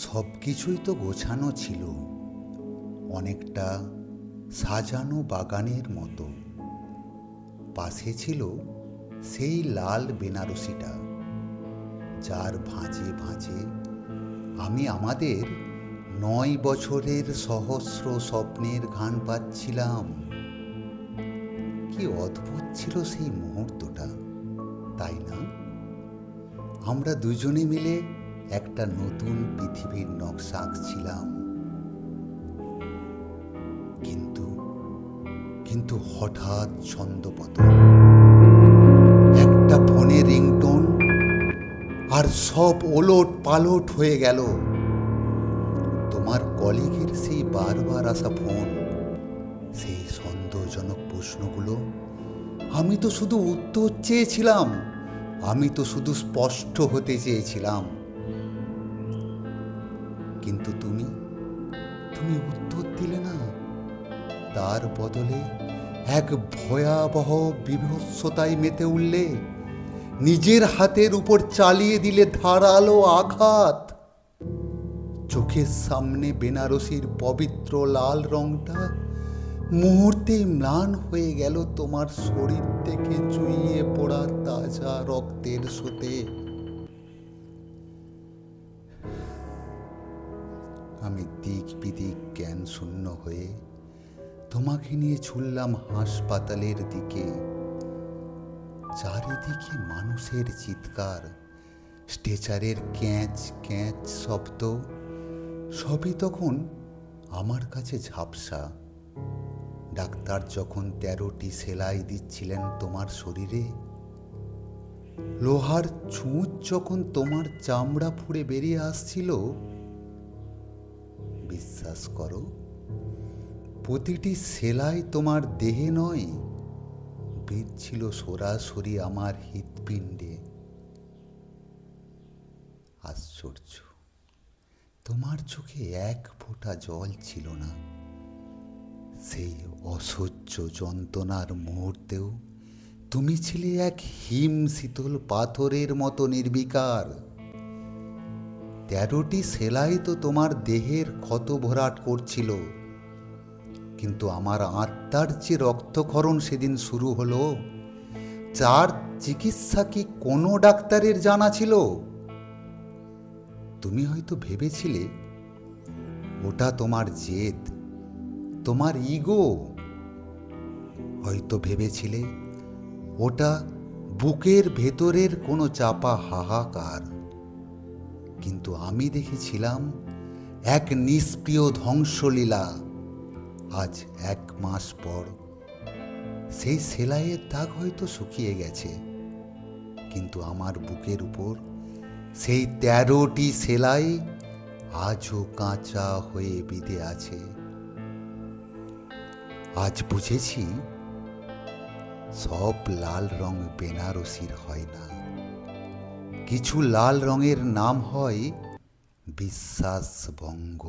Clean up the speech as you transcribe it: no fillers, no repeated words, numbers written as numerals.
সব কিছুই তো গোছানো ছিল, অনেকটা সাজানো বাগানের মতো। পাশে ছিল সেই লাল বেনারসিটা, যার ভাঁজে ভাঁজে আমি আমাদের 9 বছরের সহস্র স্বপ্নের ঘ্রাণ পাচ্ছিলাম। কি অদ্ভুত ছিল সেই মুহূর্তটা, তাই না? আমরা দুজনে মিলে একটা নতুন পৃথিবীর নকশা আঁকছিলাম। কিন্তু কিন্তু হঠাৎ ছন্দপতন, একটা ফোনে রিংটোন, আর সব ওলট পালট হয়ে গেল। তোমার কলিগের সেই বারবার আসা ফোন, সেই সন্দেহজনক প্রশ্নগুলো। আমি তো শুধু উত্তর চেয়েছিলাম, আমি তো শুধু স্পষ্ট হতে চেয়েছিলাম। কিন্তু তুমি তুমি উত্তর দিলে না। তার বদলে এক ভয়াবহ বিভৎসতায় মেতে উঠলে, নিজের হাতের উপর চালিয়ে দিলে ধারালো আঘাত। চোখের সামনে বেনারসির পবিত্র লাল রংটা মুহূর্তেই ম্লান হয়ে গেল তোমার শরীর থেকে চুইয়ে পড়া তাজা রক্তের স্রোতে। আমি দিক বিদিক জ্ঞান শূন্য হয়ে তোমাকে নিয়ে ছুটলাম হাসপাতালের দিকে। চারিদিকে মানুষের চিৎকার, স্ট্রেচারের ক্যাঁচ ক্যাঁচ শব্দ, সবই তখন আমার কাছে ঝাপসা। ডাক্তার যখন 13টি সেলাই দিচ্ছিলেন তোমার শরীরে, লোহার ছুঁচ যখন তোমার চামড়া ফুঁড়ে বেরিয়ে আসছিল, বিশ্বাস করো, প্রতিটি সেলাই তোমার দেহে নয়, বিঁধছিল সরাসরি আমার হৃৎপিণ্ডে। আশ্চর্য, তোমার চোখে এক ফোঁটা জল ছিল না। সেই অসহ্য যন্ত্রণার মুহূর্তেও তুমি ছিলে এক হিম শীতল পাথরের মতো নির্বিকার। 13টি সেলাই তো তোমার দেহের ক্ষত ভরাট করছিল, কিন্তু আমার আত্মার যে রক্তক্ষরণ সেদিন শুরু হলো, যার চিকিৎসা কি কোনো ডাক্তারের জানা ছিল? তুমি হয়তো ভেবেছিলে ওটা তোমার জেদ, তোমার ইগো। হয়তো ভেবেছিলে ওটা বুকের ভেতরের কোনো চাপা হাহাকার। কিন্তু আমি দেখেছিলাম এক নিষ্প্রিয় ধ্বংসলীলা। আজ 1 মাস পর সেই সেলাইয়ের দাগ হয়তো শুকিয়ে গেছে, কিন্তু আমার বুকের উপর সেই 13টি সেলাই আজও কাঁচা হয়ে বিঁধে আছে। আজ বুঝেছি, সব লাল রং বেনারসির হয় না। কিছু লাল রঙের নাম হয় বিশ্বাসভঙ্গ।